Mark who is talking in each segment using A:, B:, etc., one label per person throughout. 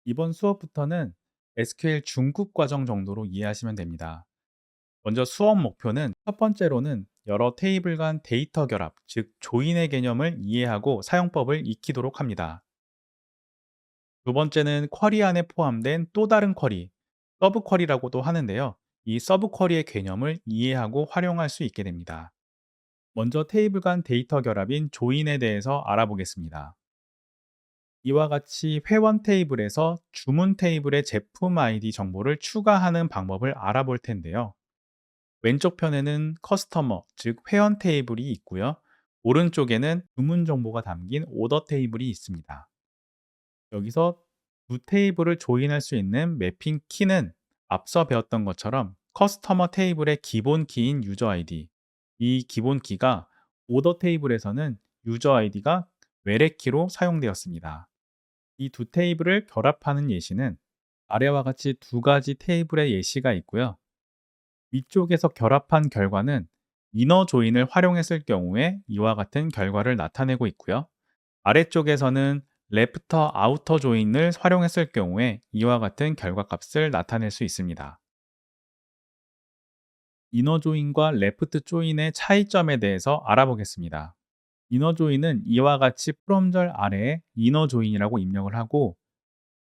A: 이번 수업부터는 SQL 중급 과정 정도로 이해하시면 됩니다. 먼저 수업 목표는 첫 번째로는 여러 테이블 간 데이터 결합, 즉 조인의 개념을 이해하고 사용법을 익히도록 합니다. 두 번째는 쿼리 안에 포함된 또 다른 쿼리, 서브 쿼리라고도 하는데요. 이 서브 쿼리의 개념을 이해하고 활용할 수 있게 됩니다. 먼저 테이블 간 데이터 결합인 조인에 대해서 알아보겠습니다. 이와 같이 회원 테이블에서 주문 테이블의 제품 아이디 정보를 추가하는 방법을 알아볼 텐데요. 왼쪽 편에는 커스터머, 즉 회원 테이블이 있고요. 오른쪽에는 주문 정보가 담긴 오더 테이블이 있습니다. 여기서 두 테이블을 조인할 수 있는 매핑 키는 앞서 배웠던 것처럼 커스터머 테이블의 기본 키인 유저 아이디, 이 기본 키가 오더 테이블에서는 유저 아이디가 외래 키로 사용되었습니다. 이 두 테이블을 결합하는 예시는 아래와 같이 두 가지 테이블의 예시가 있고요. 위쪽에서 결합한 결과는 이너 조인을 활용했을 경우에 이와 같은 결과를 나타내고 있고요. 아래쪽에서는 레프터 아우터 조인을 활용했을 경우에 이와 같은 결과값을 나타낼 수 있습니다. 이너 조인과 레프트 조인의 차이점에 대해서 알아보겠습니다. 이너 조인은 이와 같이 프롬절 아래에 이너 조인이라고 입력을 하고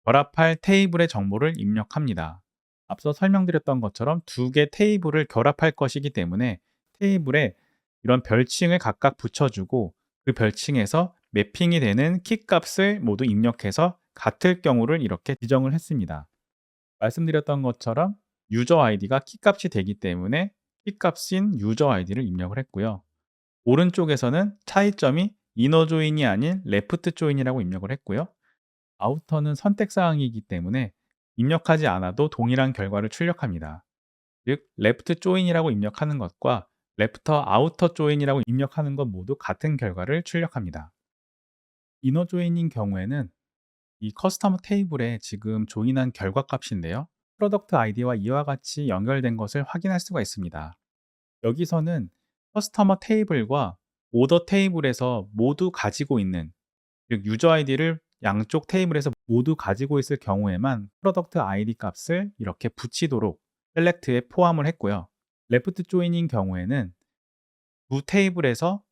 A: 결합할 테이블의 정보를 입력합니다. 앞서 설명드렸던 것처럼 두 개 테이블을 결합할 것이기 때문에 테이블에 이런 별칭을 각각 붙여주고 그 별칭에서 매핑이 되는 키 값을 모두 입력해서 같을 경우를 이렇게 지정을 했습니다. 말씀드렸던 것처럼 유저 아이디가 키 값이 되기 때문에 키 값인 유저 아이디를 입력을 했고요. 오른쪽에서는 차이점이 이너 조인이 아닌 레프트 조인이라고 입력을 했고요. 아우터는 선택 사항이기 때문에 입력하지 않아도 동일한 결과를 출력합니다. 즉, left join이라고 입력하는 것과 left outer join이라고 입력하는 것 모두 같은 결과를 출력합니다. inner join인 경우에는 이 커스터머 테이블에 지금 조인한 결과 값인데요. 프로덕트 아이디와 이와 같이 연결된 것을 확인할 수가 있습니다. 여기서는 커스터머 테이블과 오더 테이블에서 모두 가지고 있는, 즉 유저 아이디를 양쪽 테이블에서 모두 가지고 있을 경우에만 프로덕트 아이디 값을 이렇게 붙이도록 셀렉트에 포함을 했고요. 레프트 조인인 경우에는 두 테이블에서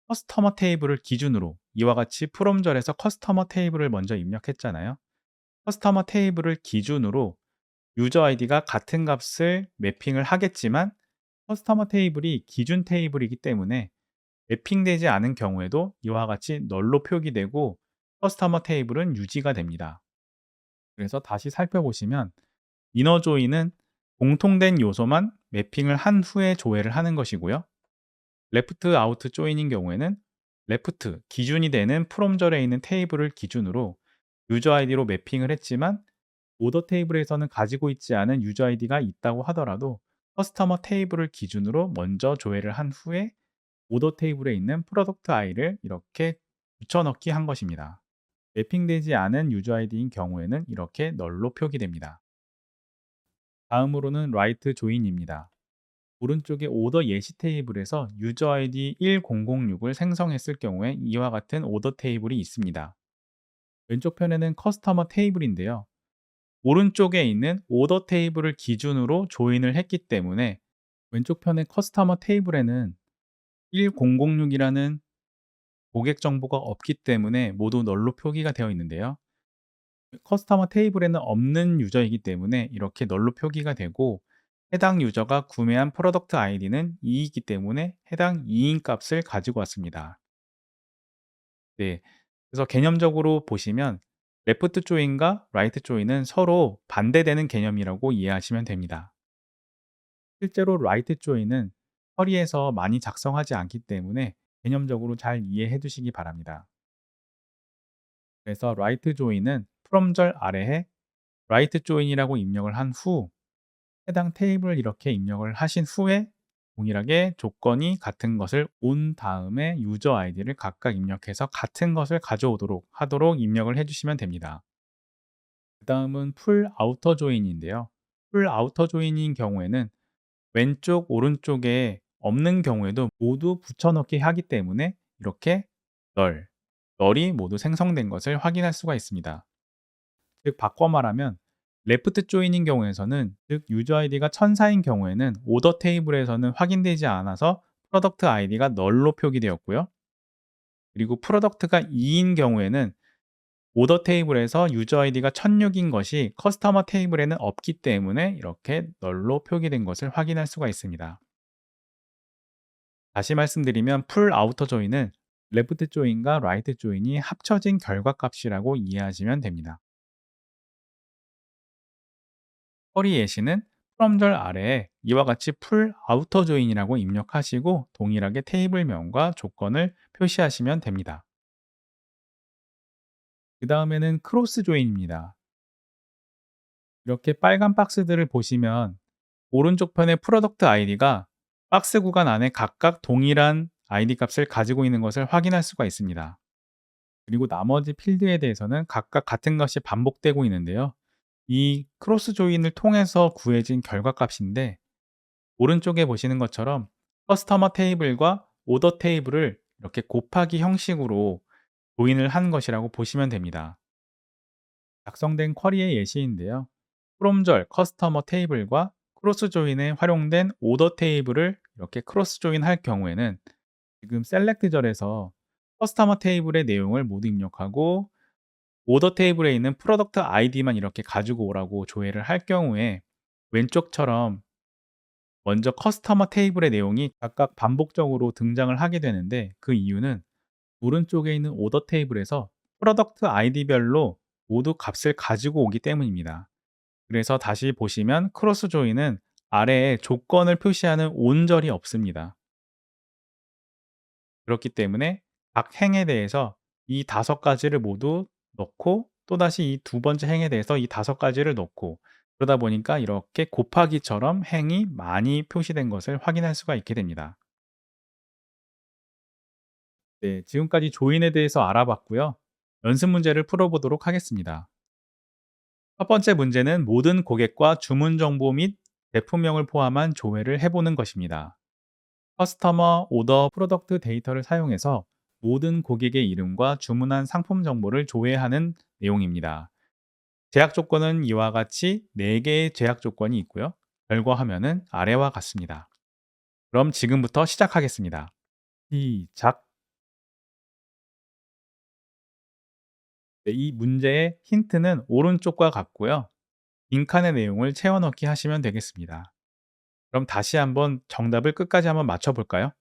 A: 커스터머 테이블을 기준으로 이와 같이 프롬절에서 커스터머 테이블을 먼저 입력했잖아요. 커스터머 테이블을 기준으로 유저 아이디가 같은 값을 매핑을 하겠지만 커스터머 테이블이 기준 테이블이기 때문에 매핑되지 않은 경우에도 이와 같이 널로 표기되고 커스터머 테이블은 유지가 됩니다. 그래서 다시 살펴보시면 이너 조인은 공통된 요소만 매핑을 한 후에 조회를 하는 것이고요. 레프트 아우트 조인인 경우에는 레프트 기준이 되는 프롬절에 있는 테이블을 기준으로 유저 아이디로 매핑을 했지만 오더 테이블에서는 가지고 있지 않은 유저 아이디가 있다고 하더라도 커스터머 테이블을 기준으로 먼저 조회를 한 후에 오더 테이블에 있는 프로덕트 아이를 이렇게 붙여넣기 한 것입니다. 매핑되지 않은 유저 아이디인 경우에는 이렇게 널로 표기됩니다. 다음으로는 라이트 조인입니다. 오른쪽에 오더 예시 테이블에서 유저 아이디 1006을 생성했을 경우에 이와 같은 오더 테이블이 있습니다. 왼쪽 편에는 커스터머 테이블인데요. 오른쪽에 있는 오더 테이블을 기준으로 조인을 했기 때문에 왼쪽 편의 커스터머 테이블에는 1006이라는 고객 정보가 없기 때문에 모두 널로 표기가 되어 있는데요. 커스터머 테이블에는 없는 유저이기 때문에 이렇게 널로 표기가 되고 해당 유저가 구매한 프로덕트 아이디는 2이기 때문에 해당 2인 값을 가지고 왔습니다. 네. 그래서 개념적으로 보시면 레프트 조인과 라이트 조인은 서로 반대되는 개념이라고 이해하시면 됩니다. 실제로 라이트 조인은 쿼리에서 많이 작성하지 않기 때문에 개념적으로 잘 이해해 두시기 바랍니다. 그래서 라이트 조인은 프롬절 아래에 라이트 조인이라고 입력을 한 후 해당 테이블을 이렇게 입력을 하신 후에 동일하게 조건이 같은 것을 온 다음에 유저 아이디를 각각 입력해서 같은 것을 가져오도록 하도록 입력을 해주시면 됩니다. 그 다음은 풀 아우터 조인인데요. 풀 아우터 조인인 경우에는 왼쪽 오른쪽에 없는 경우에도 모두 붙여넣기 하기 때문에 이렇게 널이 모두 생성된 것을 확인할 수가 있습니다. 즉 바꿔 말하면 레프트 조인인 경우에서는 즉 유저 아이디가 1004인 경우에는 오더 테이블에서는 확인되지 않아서 프로덕트 아이디가 널로 표기되었고요. 그리고 프로덕트가 2인 경우에는 오더 테이블에서 유저 아이디가 1006인 것이 커스터머 테이블에는 없기 때문에 이렇게 널로 표기된 것을 확인할 수가 있습니다. 다시 말씀드리면 풀 아우터 조인은 레프트 조인과 라이트 조인이 합쳐진 결과값이라고 이해하시면 됩니다. 쿼리 예시는 프롬절 아래에 이와 같이 풀 아우터 조인이라고 입력하시고 동일하게 테이블명과 조건을 표시하시면 됩니다. 그 다음에는 크로스 조인입니다. 이렇게 빨간 박스들을 보시면 오른쪽 편의 프로덕트 아이디가 박스 구간 안에 각각 동일한 아이디 값을 가지고 있는 것을 확인할 수가 있습니다. 그리고 나머지 필드에 대해서는 각각 같은 것이 반복되고 있는데요. 이 크로스 조인을 통해서 구해진 결과값인데 오른쪽에 보시는 것처럼 커스터머 테이블과 오더 테이블을 이렇게 곱하기 형식으로 조인을 한 것이라고 보시면 됩니다. 작성된 쿼리의 예시인데요. 프롬절 커스터머 테이블과 크로스 조인에 활용된 오더 테이블을 이렇게 크로스 조인할 경우에는 지금 셀렉트절에서 커스터머 테이블의 내용을 모두 입력하고 오더 테이블에 있는 프로덕트 아이디만 이렇게 가지고 오라고 조회를 할 경우에 왼쪽처럼 먼저 커스터머 테이블의 내용이 각각 반복적으로 등장을 하게 되는데 그 이유는 오른쪽에 있는 오더 테이블에서 프로덕트 아이디별로 모두 값을 가지고 오기 때문입니다. 그래서 다시 보시면 크로스 조인은 아래에 조건을 표시하는 온절이 없습니다. 그렇기 때문에 각 행에 대해서 이 5가지를 모두 넣고 또다시 이 두 번째 행에 대해서 이 5가지를 넣고 그러다 보니까 이렇게 곱하기처럼 행이 많이 표시된 것을 확인할 수가 있게 됩니다. 네, 지금까지 조인에 대해서 알아봤고요. 연습 문제를 풀어보도록 하겠습니다. 첫 번째 문제는 모든 고객과 주문 정보 및 제품명을 포함한 조회를 해보는 것입니다. 커스터머 오더 프로덕트 데이터를 사용해서 모든 고객의 이름과 주문한 상품 정보를 조회하는 내용입니다. 제약 조건은 이와 같이 4개의 제약 조건이 있고요. 결과 화면은 아래와 같습니다. 그럼 지금부터 시작하겠습니다. 시작! 네, 이 문제의 힌트는 오른쪽과 같고요. 빈칸의 내용을 채워 넣기 하시면 되겠습니다. 그럼 다시 한번 정답을 끝까지 한번 맞춰볼까요?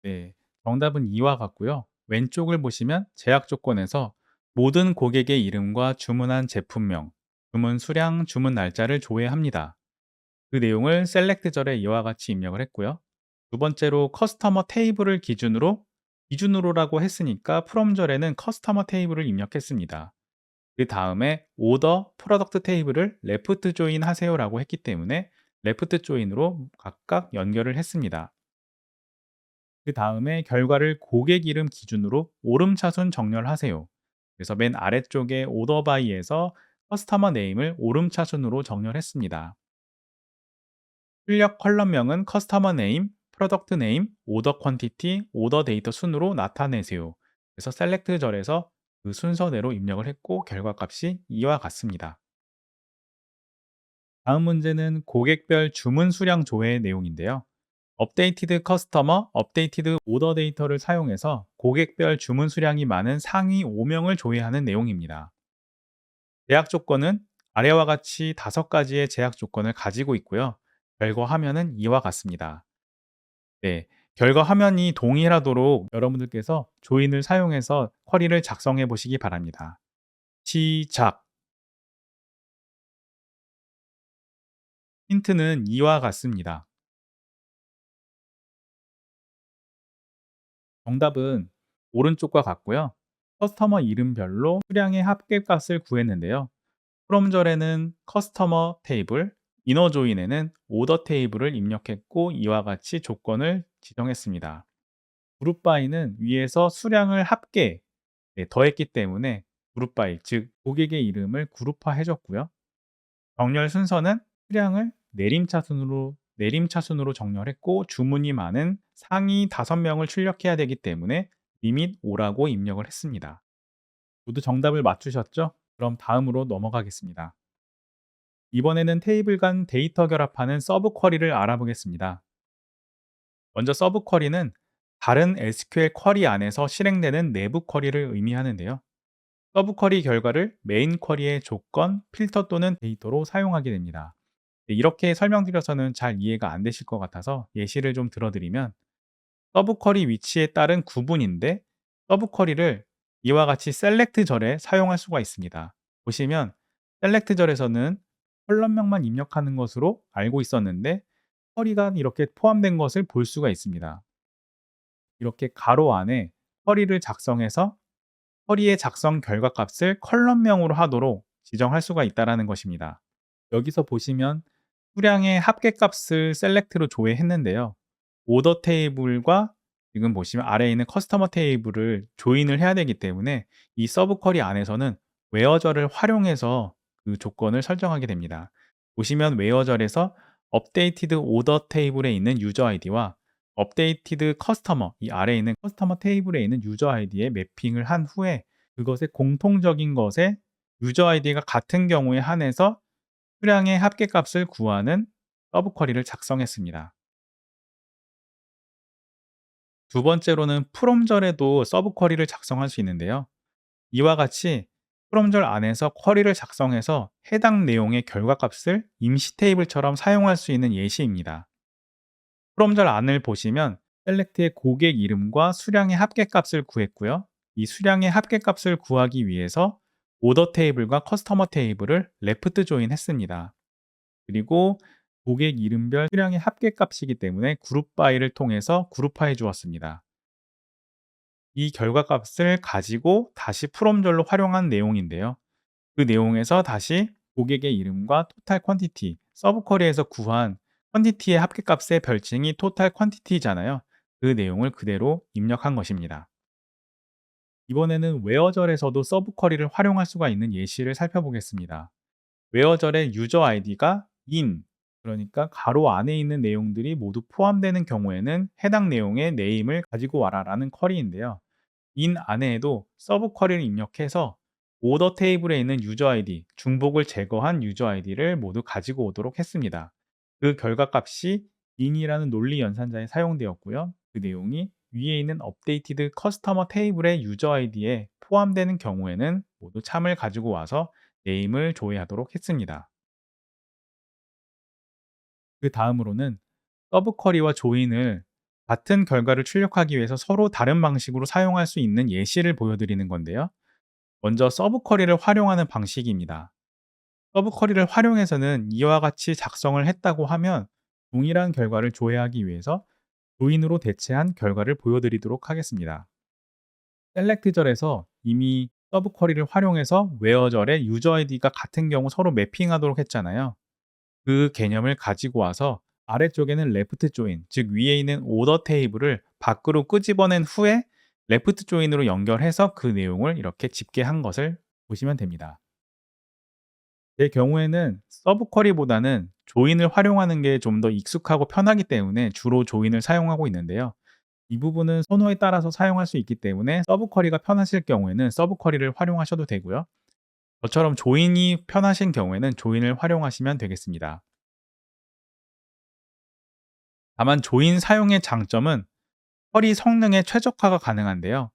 A: 네, 정답은 이와 같고요. 왼쪽을 보시면 제약 조건에서 모든 고객의 이름과 주문한 제품명, 주문 수량, 주문 날짜를 조회합니다. 그 내용을 셀렉트절에 이와 같이 입력을 했고요. 두 번째로 커스터머 테이블을 기준으로라고 했으니까 프롬절에는 커스터머 테이블을 입력했습니다. 그 다음에 오더 프로덕트 테이블을 레프트 조인 하세요라고 했기 때문에 레프트 조인으로 각각 연결을 했습니다. 그 다음에 결과를 고객 이름 기준으로 오름차순 정렬하세요. 그래서 맨 아래쪽에 오더 바이에서 커스터머 네임을 오름차순으로 정렬했습니다. 출력 컬럼명은 커스터머 네임, 프로덕트 네임, 오더 퀀티티, 오더 데이터 순으로 나타내세요. 그래서 셀렉트 절에서 그 순서대로 입력을 했고 결과값이 이와 같습니다. 다음 문제는 고객별 주문 수량 조회 내용인데요. 업데이티드 커스터머, 업데이티드 오더 데이터를 사용해서 고객별 주문 수량이 많은 상위 5명을 조회하는 내용입니다. 제약 조건은 아래와 같이 5가지의 제약 조건을 가지고 있고요. 결과 화면은 이와 같습니다. 네, 결과 화면이 동일하도록 여러분들께서 조인을 사용해서 쿼리를 작성해 보시기 바랍니다. 시작! 힌트는 이와 같습니다. 정답은 오른쪽과 같고요. 커스터머 이름별로 수량의 합계값을 구했는데요. 프롬절에는 커스터머 테이블, 이너 조인에는 오더 테이블을 입력했고 이와 같이 조건을 지정했습니다. 그룹 바이는 위에서 수량을 더했기 때문에 그룹 바이, 즉 고객의 이름을 그룹화해 줬고요. 정렬 순서는 수량을 내림차순으로 정렬했고 주문이 많은 상위 5명을 출력해야 되기 때문에 리밋 5라고 입력을 했습니다. 모두 정답을 맞추셨죠? 그럼 다음으로 넘어가겠습니다. 이번에는 테이블 간 데이터 결합하는 서브 쿼리를 알아보겠습니다. 먼저 서브 쿼리는 다른 SQL 쿼리 안에서 실행되는 내부 쿼리를 의미하는데요. 서브 쿼리 결과를 메인 쿼리의 조건, 필터 또는 데이터로 사용하게 됩니다. 네, 이렇게 설명드려서는 잘 이해가 안 되실 것 같아서 예시를 좀 들어드리면 서브 쿼리 위치에 따른 구분인데 서브 쿼리를 이와 같이 셀렉트 절에 사용할 수가 있습니다. 보시면 셀렉트 절에서는 컬럼명만 입력하는 것으로 알고 있었는데 쿼리가 이렇게 포함된 것을 볼 수가 있습니다. 이렇게 가로 안에 쿼리를 작성해서 쿼리의 작성 결과 값을 컬럼명으로 하도록 지정할 수가 있다는 것입니다. 여기서 보시면 수량의 합계값을 셀렉트로 조회했는데요. 오더 테이블과 지금 보시면 아래에 있는 커스터머 테이블을 조인을 해야 되기 때문에 이 서브 쿼리 안에서는 웨어절을 활용해서 그 조건을 설정하게 됩니다. 보시면 웨어절에서 업데이티드 오더 테이블에 있는 유저 아이디와 업데이티드 커스터머, 이 아래에 있는 커스터머 테이블에 있는 유저 아이디에 매핑을 한 후에 그것의 공통적인 것에 유저 아이디가 같은 경우에 한해서 수량의 합계값을 구하는 서브 쿼리를 작성했습니다. 두 번째로는 프롬절에도 서브 쿼리를 작성할 수 있는데요. 이와 같이 프롬절 안에서 쿼리를 작성해서 해당 내용의 결과값을 임시 테이블처럼 사용할 수 있는 예시입니다. 프롬절 안을 보시면 셀렉트의 고객 이름과 수량의 합계값을 구했고요. 이 수량의 합계값을 구하기 위해서 오더 테이블과 커스터머 테이블을 레프트 조인 했습니다. 그리고 고객 이름별 수량의 합계값이기 때문에 그룹 바이를 통해서 그룹화해 주었습니다. 이 결과값을 가지고 다시 프롬절로 활용한 내용인데요. 그 내용에서 다시 고객의 이름과 토탈 퀀티티, 서브 쿼리에서 구한 퀀티티의 합계값의 별칭이 토탈 퀀티티잖아요. 그 내용을 그대로 입력한 것입니다. 이번에는 웨어절에서도 서브 쿼리를 활용할 수가 있는 예시를 살펴보겠습니다. 웨어절의 유저 아이디가 in, 그러니까 가로 안에 있는 내용들이 모두 포함되는 경우에는 해당 내용의 네임을 가지고 와라라는 쿼리인데요. in 안에도 서브 쿼리를 입력해서 오더 테이블에 있는 유저 아이디, 중복을 제거한 유저 아이디를 모두 가지고 오도록 했습니다. 그 결과값이 in이라는 논리 연산자에 사용되었고요. 그 내용이 위에 있는 업데이티드 커스터머 테이블의 유저 아이디에 포함되는 경우에는 모두 참을 가지고 와서 네임을 조회하도록 했습니다. 그 다음으로는 서브 쿼리와 조인을 같은 결과를 출력하기 위해서 서로 다른 방식으로 사용할 수 있는 예시를 보여드리는 건데요. 먼저 서브 쿼리를 활용하는 방식입니다. 서브 쿼리를 활용해서는 이와 같이 작성을 했다고 하면 동일한 결과를 조회하기 위해서 조인으로 대체한 결과를 보여드리도록 하겠습니다. 셀렉트절에서 이미 서브 쿼리를 활용해서 웨어절의 유저 아이디가 같은 경우 서로 매핑하도록 했잖아요. 그 개념을 가지고 와서 아래쪽에는 레프트 조인, 즉 위에 있는 오더 테이블을 밖으로 끄집어낸 후에 레프트 조인으로 연결해서 그 내용을 이렇게 집계한 것을 보시면 됩니다. 제 경우에는 서브 쿼리보다는 조인을 활용하는 게 좀 더 익숙하고 편하기 때문에 주로 조인을 사용하고 있는데요. 이 부분은 선호에 따라서 사용할 수 있기 때문에 서브 쿼리가 편하실 경우에는 서브 쿼리를 활용하셔도 되고요. 저처럼 조인이 편하신 경우에는 조인을 활용하시면 되겠습니다. 다만 조인 사용의 장점은 쿼리 성능의 최적화가 가능한데요.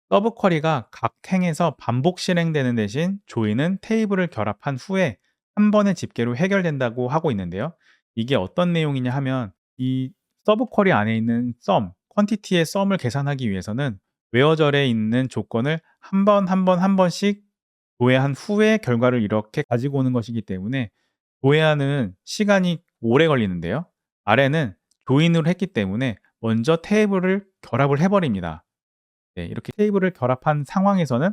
A: 서브 쿼리가 각 행에서 반복 실행되는 대신 조인은 테이블을 결합한 후에 한 번의 집계로 해결된다고 하고 있는데요. 이게 어떤 내용이냐 하면 이 서브 쿼리 안에 있는 퀀티티의 썸을 계산하기 위해서는 웨어절에 있는 조건을 한 번씩 조회한 후에 결과를 이렇게 가지고 오는 것이기 때문에 조회하는 시간이 오래 걸리는데요. 아래는 조인으로 했기 때문에 먼저 테이블을 결합을 해버립니다. 네, 이렇게 테이블을 결합한 상황에서는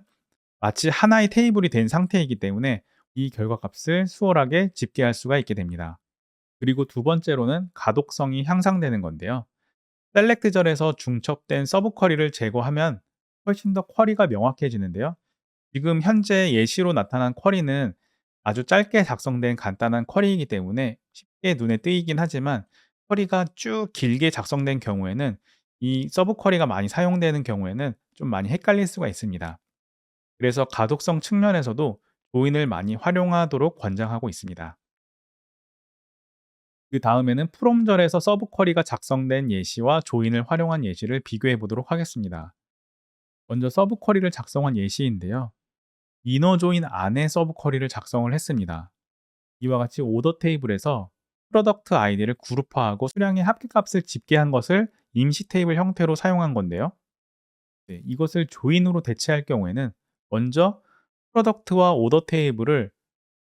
A: 마치 하나의 테이블이 된 상태이기 때문에 이 결과값을 수월하게 집계할 수가 있게 됩니다. 그리고 두 번째로는 가독성이 향상되는 건데요. 셀렉트절에서 중첩된 서브 쿼리를 제거하면 훨씬 더 쿼리가 명확해지는데요. 지금 현재 예시로 나타난 쿼리는 아주 짧게 작성된 간단한 쿼리이기 때문에 쉽게 눈에 띄긴 하지만 쿼리가 쭉 길게 작성된 경우에는 이 서브 쿼리가 많이 사용되는 경우에는 좀 많이 헷갈릴 수가 있습니다. 그래서 가독성 측면에서도 조인을 많이 활용하도록 권장하고 있습니다. 그 다음에는 프롬절에서 서브 쿼리가 작성된 예시와 조인을 활용한 예시를 비교해 보도록 하겠습니다. 먼저 서브 쿼리를 작성한 예시인데요. 이너 조인 안에 서브 쿼리를 작성을 했습니다. 이와 같이 오더 테이블에서 프로덕트 아이디를 그룹화하고 수량의 합계값을 집계한 것을 임시 테이블 형태로 사용한 건데요. 네, 이것을 조인으로 대체할 경우에는 먼저 프로덕트와 오더 테이블을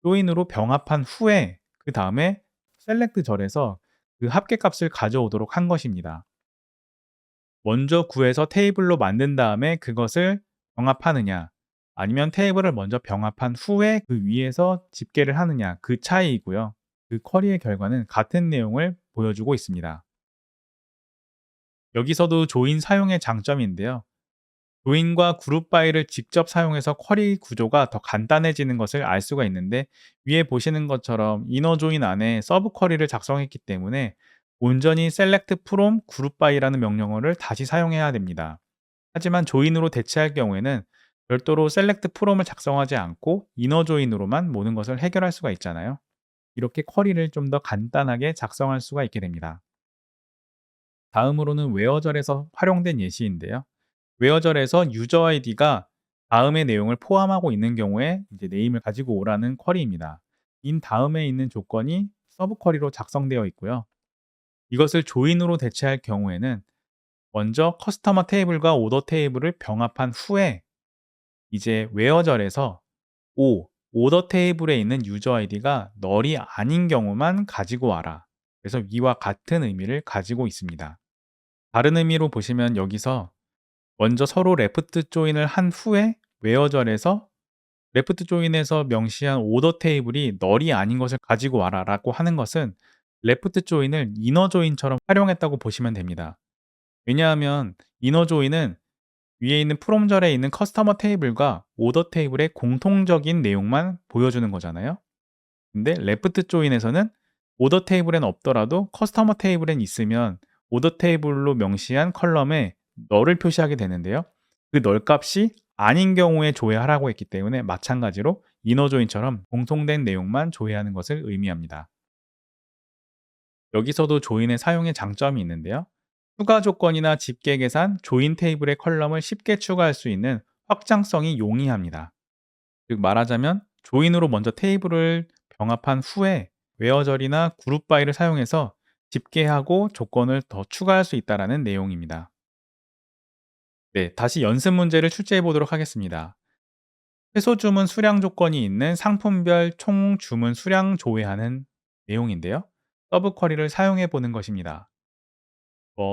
A: 조인으로 병합한 후에 그 다음에 셀렉트 절에서 그 합계값을 가져오도록 한 것입니다. 먼저 구해서 테이블로 만든 다음에 그것을 병합하느냐, 아니면 테이블을 먼저 병합한 후에 그 위에서 집계를 하느냐, 그 차이이고요. 그 쿼리의 결과는 같은 내용을 보여주고 있습니다. 여기서도 조인 사용의 장점인데요. 조인과 그룹 바이를 직접 사용해서 쿼리 구조가 더 간단해지는 것을 알 수가 있는데, 위에 보시는 것처럼 이너 조인 안에 서브 쿼리를 작성했기 때문에 온전히 select from group by라는 명령어를 다시 사용해야 됩니다. 하지만 조인으로 대체할 경우에는 별도로 select from을 작성하지 않고 이너 조인으로만 모든 것을 해결할 수가 있잖아요. 이렇게 쿼리를 좀 더 간단하게 작성할 수가 있게 됩니다. 다음으로는 웨어절에서 활용된 예시인데요. 웨어절에서 유저 아이디가 다음의 내용을 포함하고 있는 경우에 이제 네임을 가지고 오라는 쿼리입니다. 인 다음에 있는 조건이 서브 쿼리로 작성되어 있고요. 이것을 조인으로 대체할 경우에는 먼저 커스터머 테이블과 오더 테이블을 병합한 후에 이제 웨어절에서 오더 테이블에 있는 유저 아이디가 널이 아닌 경우만 가지고 와라. 그래서 위와 같은 의미를 가지고 있습니다. 다른 의미로 보시면 여기서 먼저 서로 레프트 조인을 한 후에 웨어절에서 레프트 조인에서 명시한 오더 테이블이 널이 아닌 것을 가지고 와라 라고 하는 것은 레프트 조인을 이너 조인처럼 활용했다고 보시면 됩니다. 왜냐하면 이너 조인은 위에 있는 프롬절에 있는 커스터머 테이블과 오더 테이블의 공통적인 내용만 보여주는 거잖아요. 근데 레프트 조인에서는 오더 테이블엔 없더라도 커스터머 테이블엔 있으면 오더 테이블로 명시한 컬럼에 널을 표시하게 되는데요. 그 널 값이 아닌 경우에 조회하라고 했기 때문에 마찬가지로 이너 조인처럼 공통된 내용만 조회하는 것을 의미합니다. 여기서도 조인의 사용의 장점이 있는데요. 추가 조건이나 집계 계산, 조인 테이블의 컬럼을 쉽게 추가할 수 있는 확장성이 용이합니다. 즉 말하자면 조인으로 먼저 테이블을 병합한 후에 웨어절이나 그룹 바이를 사용해서 집계하고 조건을 더 추가할 수 있다는 내용입니다. 네, 다시 연습 문제를 출제해 보도록 하겠습니다. 최소 주문 수량 조건이 있는 상품별 총 주문 수량 조회하는 내용인데요. 서브 쿼리를 사용해 보는 것입니다.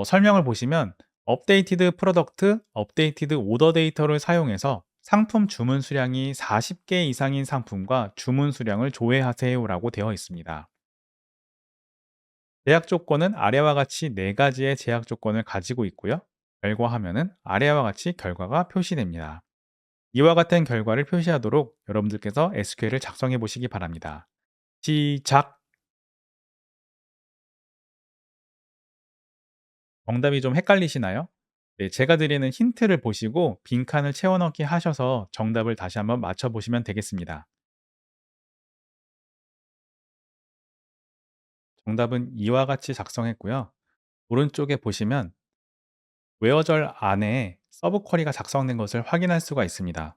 A: 설명을 보시면 업데이티드 프로덕트, 업데이티드 오더 데이터를 사용해서 상품 주문 수량이 40개 이상인 상품과 주문 수량을 조회하세요라고 되어 있습니다. 제약 조건은 아래와 같이 4가지의 제약 조건을 가지고 있고요. 결과 화면은 아래와 같이 결과가 표시됩니다. 이와 같은 결과를 표시하도록 여러분들께서 SQL을 작성해 보시기 바랍니다. 시작! 정답이 좀 헷갈리시나요? 네, 제가 드리는 힌트를 보시고 빈칸을 채워 넣기 하셔서 정답을 다시 한번 맞춰 보시면 되겠습니다. 정답은 이와 같이 작성했고요. 오른쪽에 보시면 웨어절 안에 서브 쿼리가 작성된 것을 확인할 수가 있습니다.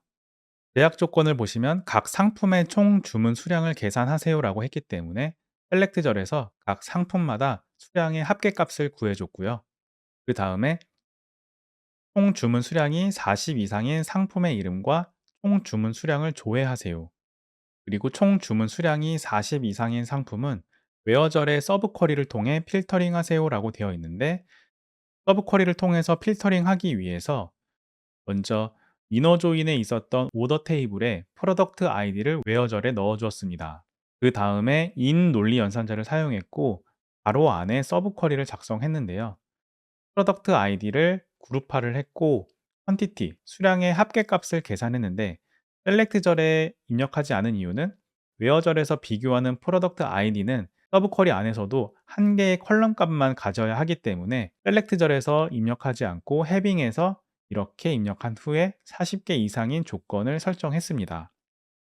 A: 제약 조건을 보시면 각 상품의 총 주문 수량을 계산하세요라고 했기 때문에 셀렉트절에서 각 상품마다 수량의 합계값을 구해줬고요. 그 다음에 총 주문 수량이 40 이상인 상품의 이름과 총 주문 수량을 조회하세요. 그리고 총 주문 수량이 40 이상인 상품은 웨어절의 서브 쿼리를 통해 필터링 하세요라고 되어 있는데, 서브 쿼리를 통해서 필터링 하기 위해서 먼저 이너 조인에 있었던 오더 테이블에 프로덕트 아이디를 웨어절에 넣어 주었습니다. 그 다음에 인 논리 연산자를 사용했고 바로 안에 서브 쿼리를 작성했는데요. 프로덕트 아이디를 그룹화를 했고 퀀티티, 수량의 합계값을 계산했는데 셀렉트절에 입력하지 않은 이유는 웨어절에서 비교하는 프로덕트 아이디는 서브 쿼리 안에서도 한 개의 컬럼 값만 가져야 하기 때문에 셀렉트절에서 입력하지 않고 해빙에서 이렇게 입력한 후에 40개 이상인 조건을 설정했습니다.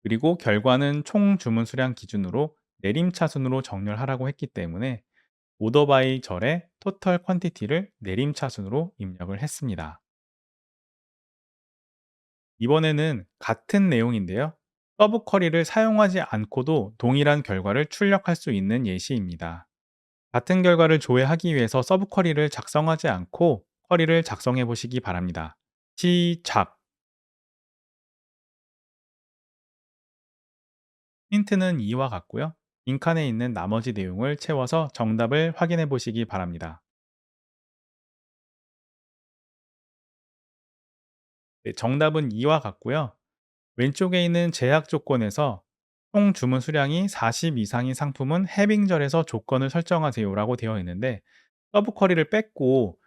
A: 그리고 결과는 총 주문 수량 기준으로 내림차순으로 정렬하라고 했기 때문에 오더 바이 절의 토털 퀀티티를 내림차순으로 입력을 했습니다. 이번에는 같은 내용인데요. 서브 쿼리를 사용하지 않고도 동일한 결과를 출력할 수 있는 예시입니다. 같은 결과를 조회하기 위해서 서브 쿼리를 작성하지 않고 쿼리를 작성해 보시기 바랍니다. 시작! 힌트는 이와 같고요. 빈칸에 있는 나머지 내용을 채워서 정답을 확인해 보시기 바랍니다. 네, 정답은 이와 같고요. 왼쪽에 있는 제약 조건에서 총 주문 수량이 40 이상인 상품은 해빙절에서 조건을 설정하세요라고 되어 있는데 서브 쿼리를 뺐고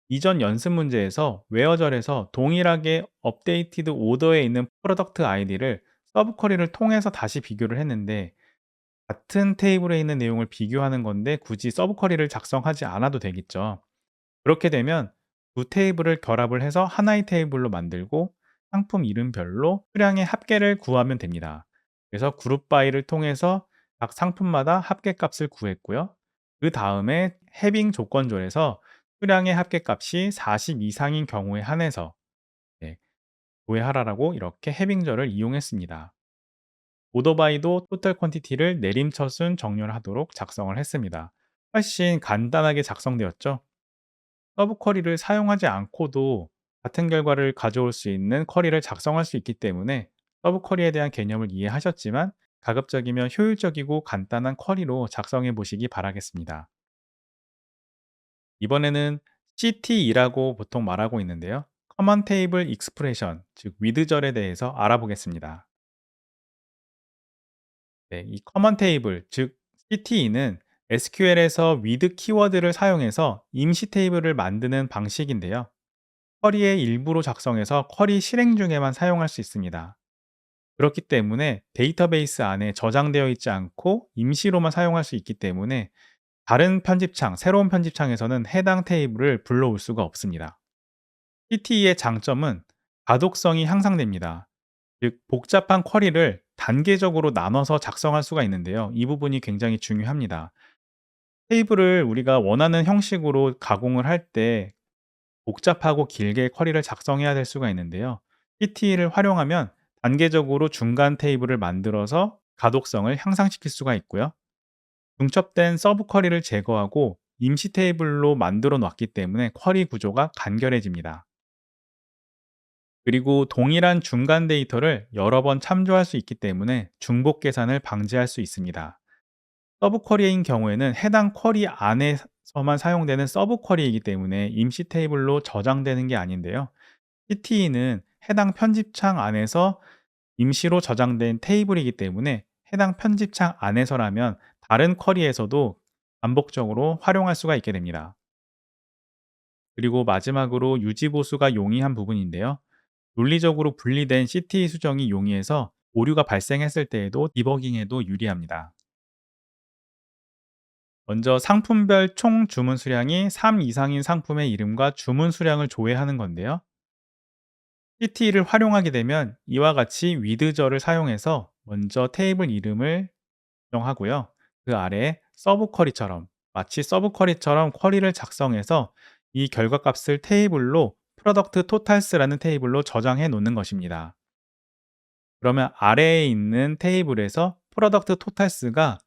A: 이전 연습 문제에서 웨어절에서 동일하게 업데이티드 오더에 있는 프로덕트 아이디를 서브 쿼리를 통해서 다시 비교를 했는데 같은 테이블에 있는 내용을 비교하는 건데 굳이 서브 쿼리를 작성하지 않아도 되겠죠. 그렇게 되면 두 테이블을 결합을 해서 하나의 테이블로 만들고 상품 이름별로 수량의 합계를 구하면 됩니다. 그래서 그룹 바이를 통해서 각 상품마다 합계값을 구했고요. 그 다음에 해빙 조건절에서 수량의 합계값이 40 이상인 경우에 한해서 네, 조회하라라고 이렇게 해빙절을 이용했습니다. 오더바이도 토탈 퀀티티를 내림차순 정렬하도록 작성을 했습니다. 훨씬 간단하게 작성되었죠. 서브 쿼리를 사용하지 않고도 같은 결과를 가져올 수 있는 쿼리를 작성할 수 있기 때문에 서브 쿼리에 대한 개념을 이해하셨지만 가급적이면 효율적이고 간단한 쿼리로 작성해 보시기 바라겠습니다. 이번에는 CTE라고 보통 말하고 있는데요. Common Table Expression, 즉 위드절에 대해서 알아보겠습니다. 네, 이 Common Table, 즉 CTE는 SQL에서 with 키워드를 사용해서 임시 테이블을 만드는 방식인데요. 쿼리의 일부로 작성해서 쿼리 실행 중에만 사용할 수 있습니다. 그렇기 때문에 데이터베이스 안에 저장되어 있지 않고 임시로만 사용할 수 있기 때문에 다른 편집창, 새로운 편집창에서는 해당 테이블을 불러올 수가 없습니다. CTE의 장점은 가독성이 향상됩니다. 즉, 복잡한 쿼리를 단계적으로 나눠서 작성할 수가 있는데요. 이 부분이 굉장히 중요합니다. 테이블을 우리가 원하는 형식으로 가공을 할 때 복잡하고 길게 쿼리를 작성해야 될 수가 있는데요. CTE를 활용하면 단계적으로 중간 테이블을 만들어서 가독성을 향상시킬 수가 있고요. 중첩된 서브 쿼리를 제거하고 임시 테이블로 만들어 놨기 때문에 쿼리 구조가 간결해집니다. 그리고 동일한 중간 데이터를 여러 번 참조할 수 있기 때문에 중복 계산을 방지할 수 있습니다. 서브 쿼리인 경우에는 해당 쿼리 안에서만 사용되는 서브 쿼리이기 때문에 임시 테이블로 저장되는 게 아닌데요. CTE는 해당 편집창 안에서 임시로 저장된 테이블이기 때문에 해당 편집창 안에서라면 다른 쿼리에서도 반복적으로 활용할 수가 있게 됩니다. 그리고 마지막으로 유지보수가 용이한 부분인데요. 논리적으로 분리된 CTE 수정이 용이해서 오류가 발생했을 때에도 디버깅에도 유리합니다. 먼저 상품별 총 주문 수량이 3 이상인 상품의 이름과 주문 수량을 조회하는 건데요. CTE를 활용하게 되면 이와 같이 위드절을 사용해서 먼저 테이블 이름을 정하고요. 그 아래에 서브 쿼리처럼 마치 서브 쿼리처럼 쿼리를 작성해서 이 결과값을 테이블로 프로덕트 토탈스라는 테이블로 저장해 놓는 것입니다. 그러면 아래에 있는 테이블에서 프로덕트 토탈스가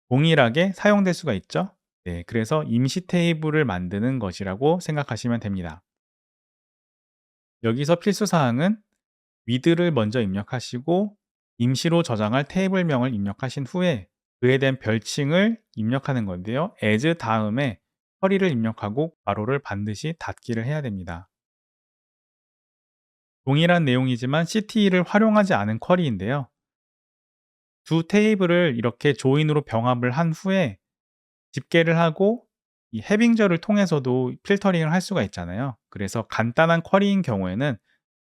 A: 동일하게 사용될 수가 있죠. 네, 그래서 임시 테이블을 만드는 것이라고 생각하시면 됩니다. 여기서 필수 사항은 with를 먼저 입력하시고 임시로 저장할 테이블명을 입력하신 후에 그에 대한 별칭을 입력하는 건데요. as 다음에 커리를 입력하고 괄호를 반드시 닫기를 해야 됩니다. 동일한 내용이지만 CTE를 활용하지 않은 쿼리인데요. 두 테이블을 이렇게 조인으로 병합을 한 후에 집계를 하고 이 해빙절을 통해서도 필터링을 할 수가 있잖아요. 그래서 간단한 쿼리인 경우에는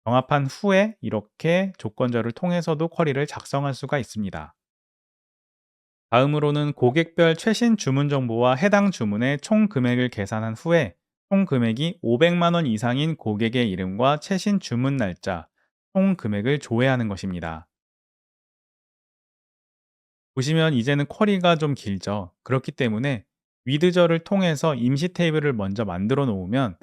A: 병합한 후에 이렇게 조건절을 통해서도 쿼리를 작성할 수가 있습니다. 다음으로는 고객별 최신 주문 정보와 해당 주문의 총 금액을 계산한 후에 총 금액이 500만 원 이상인 고객의 이름과 최신 주문 날짜, 총 금액을 조회하는 것입니다. 보시면 이제는 쿼리가 좀 길죠. 그렇기 때문에 위드저를 통해서 임시 테이블을 먼저 만들어 놓으면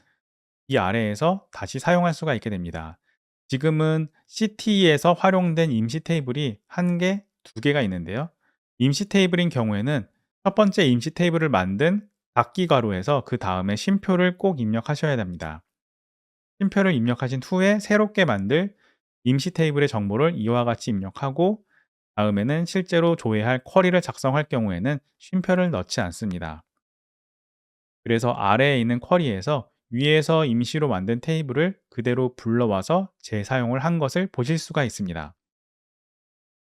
A: 이 아래에서 다시 사용할 수가 있게 됩니다. 지금은 CT에서 활용된 임시 테이블이 1개, 2개가 있는데요. 임시 테이블인 경우에는 첫 번째 임시 테이블을 만든 닫기 괄호에서 그 다음에 쉼표를 꼭 입력하셔야 됩니다. 쉼표를 입력하신 후에 새롭게 만들 임시 테이블의 정보를 이와 같이 입력하고 다음에는 실제로 조회할 쿼리를 작성할 경우에는 쉼표를 넣지 않습니다. 그래서 아래에 있는 쿼리에서 위에서 임시로 만든 테이블을 그대로 불러와서 재사용을 한 것을 보실 수가 있습니다.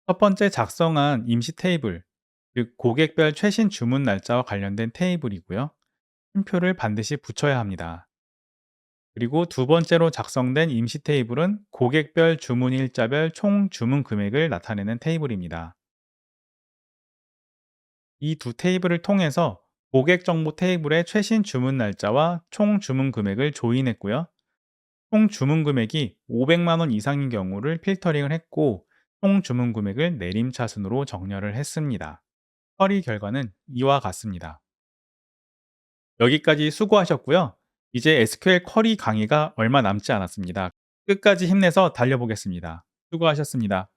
A: 첫 번째 작성한 임시 테이블, 즉 고객별 최신 주문 날짜와 관련된 테이블이고요. 쉼표를 반드시 붙여야 합니다. 그리고 두 번째로 작성된 임시 테이블은 고객별 주문 일자별 총 주문 금액을 나타내는 테이블입니다. 이 두 테이블을 통해서 고객 정보 테이블의 최신 주문 날짜와 총 주문 금액을 조인했고요. 총 주문 금액이 500만 원 이상인 경우를 필터링을 했고 총 주문 금액을 내림차순으로 정렬을 했습니다. 처리 결과는 이와 같습니다. 여기까지 수고하셨고요. 이제 SQL 쿼리 강의가 얼마 남지 않았습니다. 끝까지 힘내서 달려보겠습니다. 수고하셨습니다.